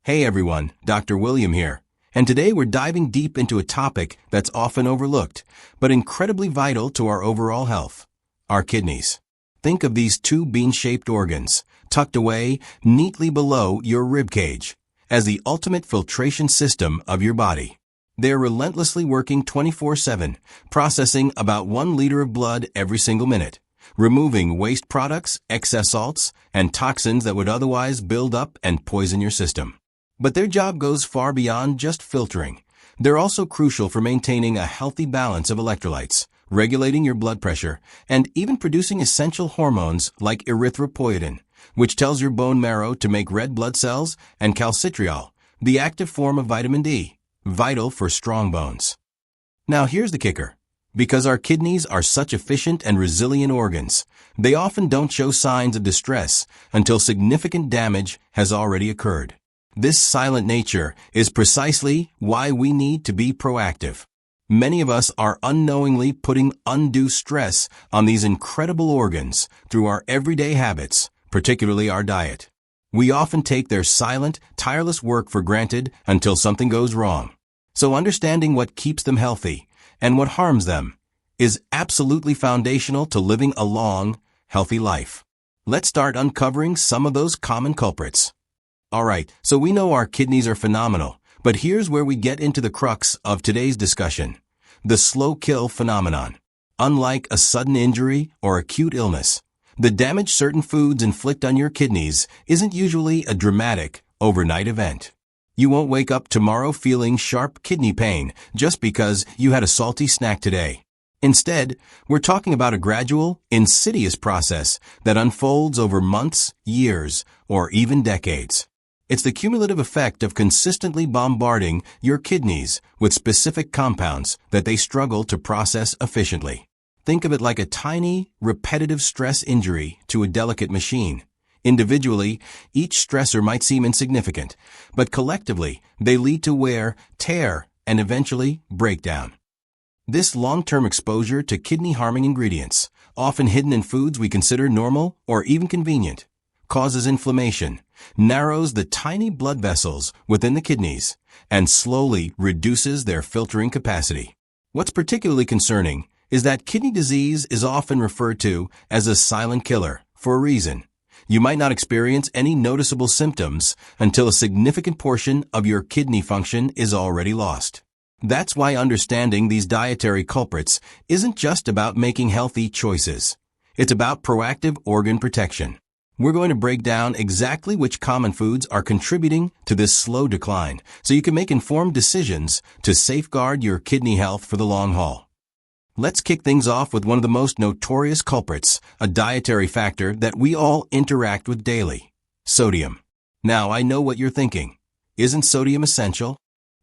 Hey everyone, Dr. William here, and today we're diving deep into a topic that's often overlooked, but incredibly vital to our overall health: our kidneys. Think of these two bean-shaped organs, tucked away neatly below your rib cage, as the ultimate filtration system of your body. They're relentlessly working 24/7, processing about 1 liter of blood every single minute, removing waste products, excess salts, and toxins that would otherwise build up and poison your system. But their job goes far beyond just filtering. They're also crucial for maintaining a healthy balance of electrolytes, regulating your blood pressure, and even producing essential hormones like erythropoietin, which tells your bone marrow to make red blood cells, and calcitriol, the active form of vitamin D, vital for strong bones. Now here's the kicker. Because our kidneys are such efficient and resilient organs, they often don't show signs of distress until significant damage has already occurred. This silent nature is precisely why we need to be proactive. Many of us are unknowingly putting undue stress on these incredible organs through our everyday habits, particularly our diet. We often take their silent, tireless work for granted until something goes wrong. So understanding what keeps them healthy and what harms them is absolutely foundational to living a long, healthy life. Let's start uncovering some of those common culprits. Alright, so we know our kidneys are phenomenal, but here's where we get into the crux of today's discussion: the slow kill phenomenon. Unlike a sudden injury or acute illness, the damage certain foods inflict on your kidneys isn't usually a dramatic, overnight event. You won't wake up tomorrow feeling sharp kidney pain just because you had a salty snack today. Instead, we're talking about a gradual, insidious process that unfolds over months, years, or even decades. It's the cumulative effect of consistently bombarding your kidneys with specific compounds that they struggle to process efficiently. Think of it like a tiny, repetitive stress injury to a delicate machine. Individually, each stressor might seem insignificant, but collectively, they lead to wear, tear, and eventually breakdown. This long-term exposure to kidney-harming ingredients, often hidden in foods we consider normal or even convenient, causes inflammation, narrows the tiny blood vessels within the kidneys, and slowly reduces their filtering capacity. What's particularly concerning is that kidney disease is often referred to as a silent killer for a reason. You might not experience any noticeable symptoms until a significant portion of your kidney function is already lost. That's why understanding these dietary culprits isn't just about making healthy choices. It's about proactive organ protection. We're going to break down exactly which common foods are contributing to this slow decline, so you can make informed decisions to safeguard your kidney health for the long haul. Let's kick things off with one of the most notorious culprits, a dietary factor that we all interact with daily: sodium. Now, I know what you're thinking. Isn't sodium essential?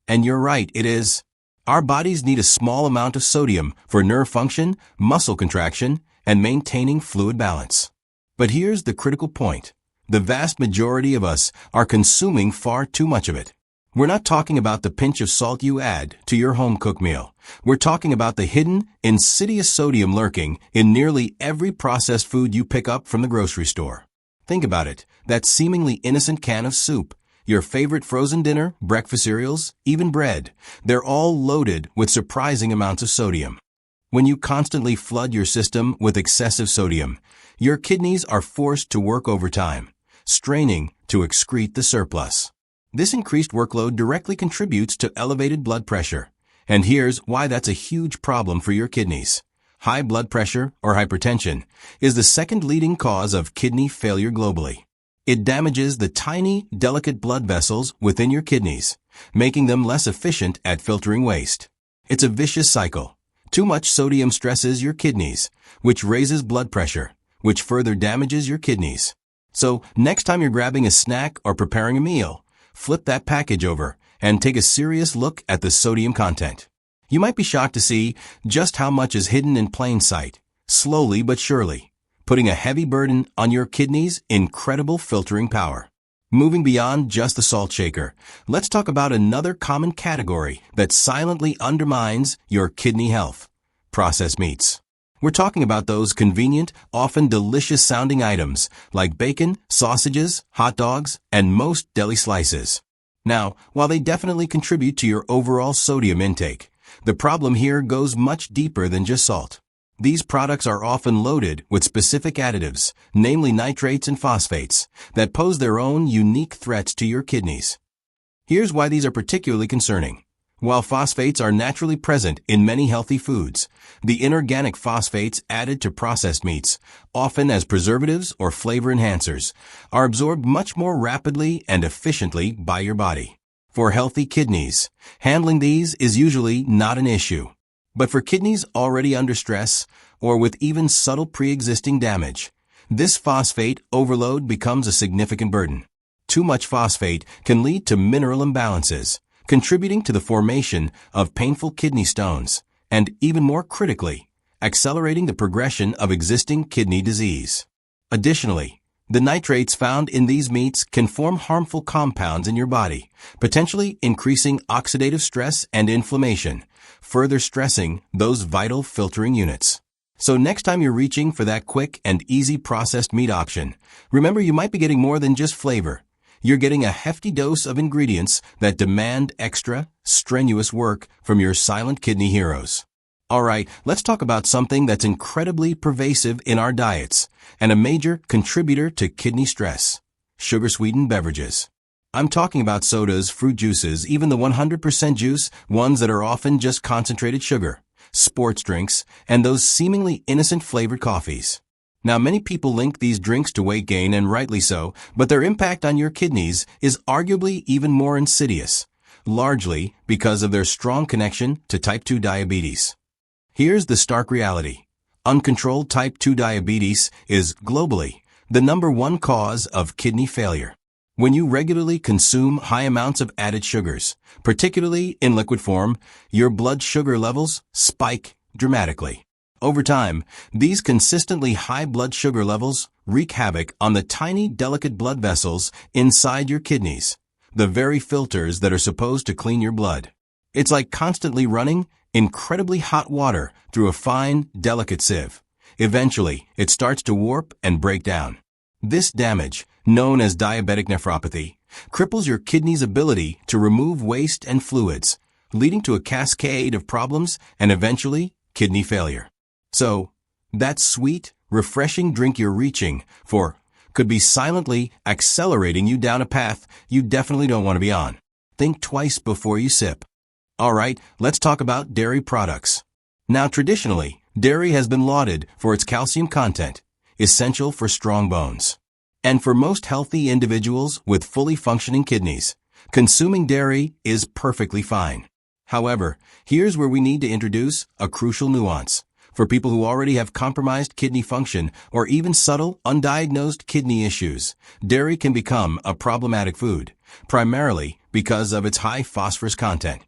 And you're right, it is. Our bodies need a small amount of sodium for nerve function, muscle contraction, and maintaining fluid balance. But here's the critical point. The vast majority of us are consuming far too much of it. We're not talking about the pinch of salt you add to your home-cooked meal. We're talking about the hidden, insidious sodium lurking in nearly every processed food you pick up from the grocery store. Think about it. That seemingly innocent can of soup, your favorite frozen dinner, breakfast cereals, even bread, they're all loaded with surprising amounts of sodium. When you constantly flood your system with excessive sodium, your kidneys are forced to work overtime, straining to excrete the surplus. This increased workload directly contributes to elevated blood pressure. And here's why that's a huge problem for your kidneys. High blood pressure, or hypertension, is the second leading cause of kidney failure globally. It damages the tiny, delicate blood vessels within your kidneys, making them less efficient at filtering waste. It's a vicious cycle. Too much sodium stresses your kidneys, which raises blood pressure, which further damages your kidneys. So, next time you're grabbing a snack or preparing a meal, flip that package over and take a serious look at the sodium content. You might be shocked to see just how much is hidden in plain sight, slowly but surely, putting a heavy burden on your kidneys' incredible filtering power. Moving beyond just the salt shaker, let's talk about another common category that silently undermines your kidney health: processed meats. We're talking about those convenient, often delicious-sounding items like bacon, sausages, hot dogs, and most deli slices. Now, while they definitely contribute to your overall sodium intake, the problem here goes much deeper than just salt. These products are often loaded with specific additives, namely nitrates and phosphates, that pose their own unique threats to your kidneys. Here's why these are particularly concerning. While phosphates are naturally present in many healthy foods, the inorganic phosphates added to processed meats, often as preservatives or flavor enhancers, are absorbed much more rapidly and efficiently by your body. For healthy kidneys, handling these is usually not an issue. But for kidneys already under stress or with even subtle pre-existing damage, this phosphate overload becomes a significant burden. Too much phosphate can lead to mineral imbalances, contributing to the formation of painful kidney stones, and even more critically, accelerating the progression of existing kidney disease. Additionally, the nitrates found in these meats can form harmful compounds in your body, potentially increasing oxidative stress and inflammation, further stressing those vital filtering units. So next time you're reaching for that quick and easy processed meat option, remember you might be getting more than just flavor. You're getting a hefty dose of ingredients that demand extra, strenuous work from your silent kidney heroes. Alright, let's talk about something that's incredibly pervasive in our diets and a major contributor to kidney stress: sugar-sweetened beverages. I'm talking about sodas, fruit juices, even the 100% juice, ones that are often just concentrated sugar, sports drinks, and those seemingly innocent flavored coffees. Now, many people link these drinks to weight gain, and rightly so, but their impact on your kidneys is arguably even more insidious, largely because of their strong connection to type 2 diabetes. Here's the stark reality. Uncontrolled type 2 diabetes is, globally, the #1 cause of kidney failure. When you regularly consume high amounts of added sugars, particularly in liquid form, your blood sugar levels spike dramatically. Over time, these consistently high blood sugar levels wreak havoc on the tiny, delicate blood vessels inside your kidneys, the very filters that are supposed to clean your blood. It's like constantly running incredibly hot water through a fine, delicate sieve. Eventually, it starts to warp and break down. This damage, known as diabetic nephropathy, cripples your kidney's ability to remove waste and fluids, leading to a cascade of problems and eventually kidney failure. So, that sweet, refreshing drink you're reaching for could be silently accelerating you down a path you definitely don't want to be on. Think twice before you sip. Alright, let's talk about dairy products. Now, traditionally, dairy has been lauded for its calcium content, essential for strong bones. And for most healthy individuals with fully functioning kidneys, consuming dairy is perfectly fine. However, here's where we need to introduce a crucial nuance. For people who already have compromised kidney function or even subtle, undiagnosed kidney issues, dairy can become a problematic food, primarily because of its high phosphorus content.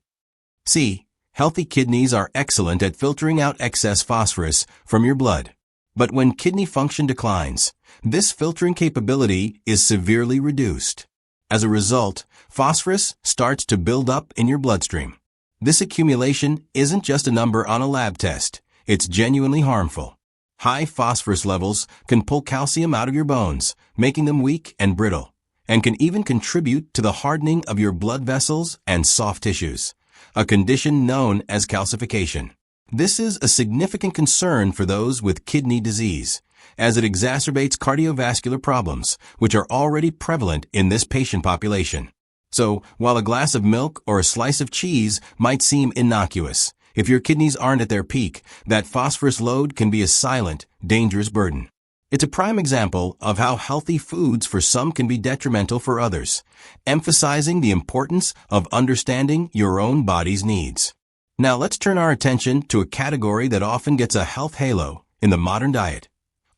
See, healthy kidneys are excellent at filtering out excess phosphorus from your blood. But when kidney function declines, this filtering capability is severely reduced. As a result, phosphorus starts to build up in your bloodstream. This accumulation isn't just a number on a lab test. It's genuinely harmful. High phosphorus levels can pull calcium out of your bones, making them weak and brittle, and can even contribute to the hardening of your blood vessels and soft tissues, a condition known as calcification. This is a significant concern for those with kidney disease, as it exacerbates cardiovascular problems, which are already prevalent in this patient population. So, while a glass of milk or a slice of cheese might seem innocuous, if your kidneys aren't at their peak, that phosphorus load can be a silent, dangerous burden. It's a prime example of how healthy foods for some can be detrimental for others, emphasizing the importance of understanding your own body's needs. Now let's turn our attention to a category that often gets a health halo in the modern diet: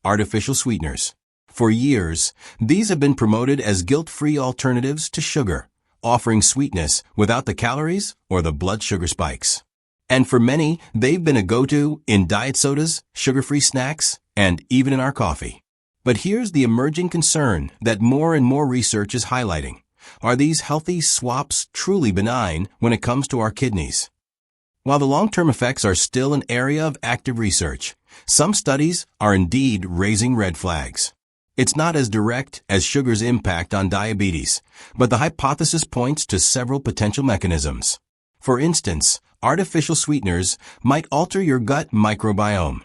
artificial sweeteners. For years, these have been promoted as guilt-free alternatives to sugar, offering sweetness without the calories or the blood sugar spikes. And for many, they've been a go-to in diet sodas, sugar-free snacks, and even in our coffee. But here's the emerging concern that more and more research is highlighting. Are these healthy swaps truly benign when it comes to our kidneys? While the long-term effects are still an area of active research, some studies are indeed raising red flags. It's not as direct as sugar's impact on diabetes, but the hypothesis points to several potential mechanisms. For instance, artificial sweeteners might alter your gut microbiome,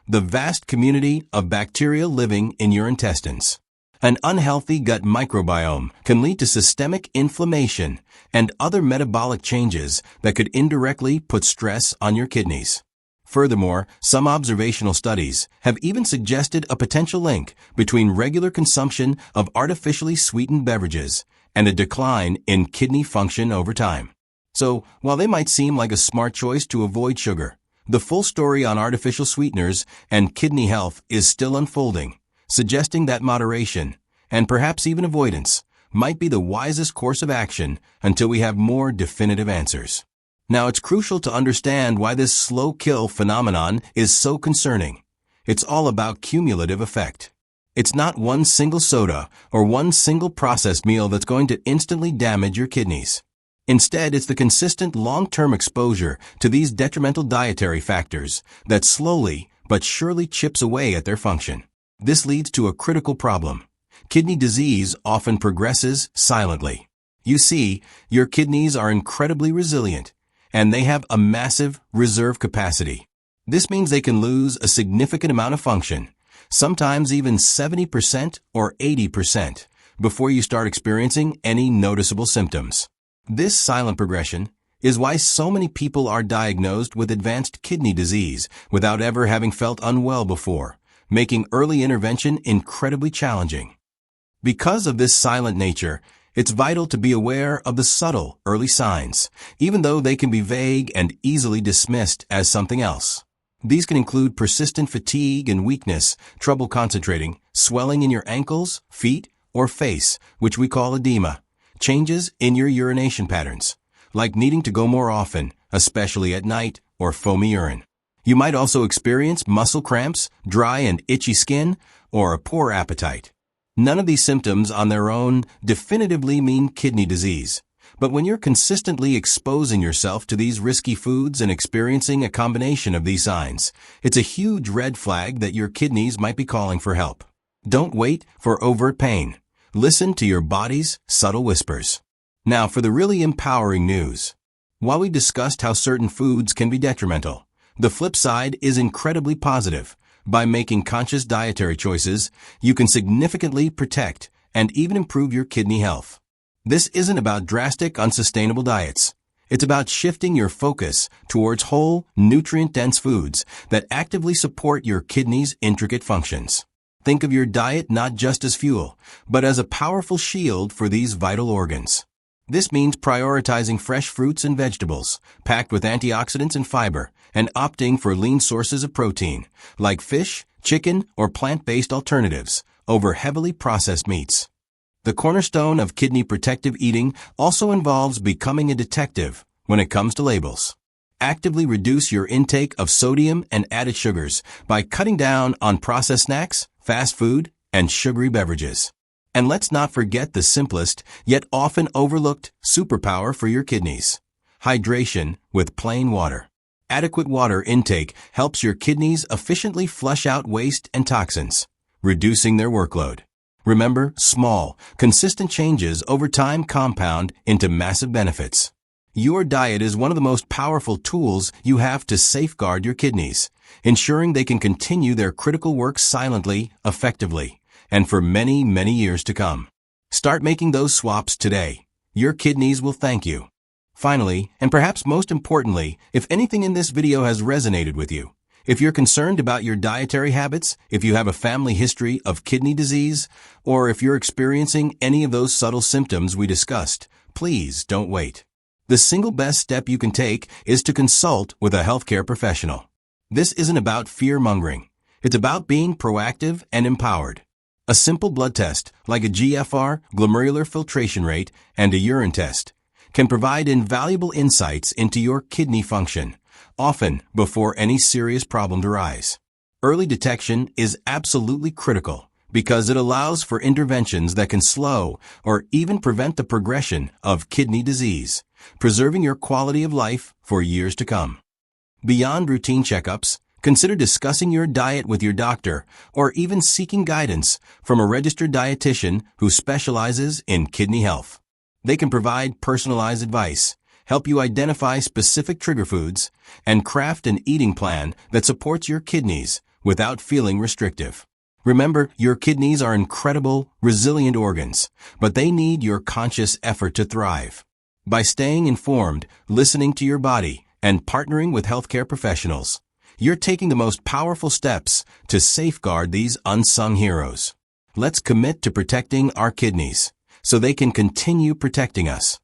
the vast community of bacteria living in your intestines. An unhealthy gut microbiome can lead to systemic inflammation and other metabolic changes that could indirectly put stress on your kidneys. Furthermore, some observational studies have even suggested a potential link between regular consumption of artificially sweetened beverages and a decline in kidney function over time. So, while they might seem like a smart choice to avoid sugar, the full story on artificial sweeteners and kidney health is still unfolding, suggesting that moderation, and perhaps even avoidance, might be the wisest course of action until we have more definitive answers. Now, it's crucial to understand why this slow kill phenomenon is so concerning. It's all about cumulative effect. It's not one single soda or one single processed meal that's going to instantly damage your kidneys. Instead, it's the consistent long-term exposure to these detrimental dietary factors that slowly but surely chips away at their function. This leads to a critical problem. Kidney disease often progresses silently. You see, your kidneys are incredibly resilient, and they have a massive reserve capacity. This means they can lose a significant amount of function, sometimes even 70% or 80%, before you start experiencing any noticeable symptoms. This silent progression is why so many people are diagnosed with advanced kidney disease without ever having felt unwell before, making early intervention incredibly challenging. Because of this silent nature, it's vital to be aware of the subtle early signs, even though they can be vague and easily dismissed as something else. These can include persistent fatigue and weakness, trouble concentrating, swelling in your ankles, feet, or face, which we call edema, changes in your urination patterns, like needing to go more often, especially at night, or foamy urine. You might also experience muscle cramps, dry and itchy skin, or a poor appetite. None of these symptoms on their own definitively mean kidney disease, but when you're consistently exposing yourself to these risky foods and experiencing a combination of these signs, it's a huge red flag that your kidneys might be calling for help. Don't wait for overt pain. Listen to your body's subtle whispers. Now for the really empowering news. While we discussed how certain foods can be detrimental, the flip side is incredibly positive. By making conscious dietary choices, you can significantly protect and even improve your kidney health. This isn't about drastic, unsustainable diets. It's about shifting your focus towards whole, nutrient-dense foods that actively support your kidneys' intricate functions. Think of your diet not just as fuel, but as a powerful shield for these vital organs. This means prioritizing fresh fruits and vegetables, packed with antioxidants and fiber, and opting for lean sources of protein, like fish, chicken, or plant-based alternatives, over heavily processed meats. The cornerstone of kidney protective eating also involves becoming a detective when it comes to labels. Actively reduce your intake of sodium and added sugars by cutting down on processed snacks, fast food, and sugary beverages. And let's not forget the simplest, yet often overlooked, superpower for your kidneys: hydration with plain water. Adequate water intake helps your kidneys efficiently flush out waste and toxins, reducing their workload. Remember, small, consistent changes over time compound into massive benefits. Your diet is one of the most powerful tools you have to safeguard your kidneys, ensuring they can continue their critical work silently, effectively, and for many, many years to come. Start making those swaps today. Your kidneys will thank you. Finally, and perhaps most importantly, if anything in this video has resonated with you, if you're concerned about your dietary habits, if you have a family history of kidney disease, or if you're experiencing any of those subtle symptoms we discussed, please don't wait. The single best step you can take is to consult with a healthcare professional. This isn't about fear-mongering. It's about being proactive and empowered. A simple blood test, like a GFR, glomerular filtration rate, and a urine test, can provide invaluable insights into your kidney function, often before any serious problems arise. Early detection is absolutely critical because it allows for interventions that can slow or even prevent the progression of kidney disease, preserving your quality of life for years to come. Beyond routine checkups, Consider discussing your diet with your doctor or even seeking guidance from a registered dietitian who specializes in kidney health. They can provide personalized advice, help you identify specific trigger foods, and craft an eating plan that supports your kidneys without feeling restrictive. Remember, your kidneys are incredible, resilient organs, but they need your conscious effort to thrive. By staying informed, listening to your body, and partnering with healthcare professionals, you're taking the most powerful steps to safeguard these unsung heroes. Let's commit to protecting our kidneys so they can continue protecting us.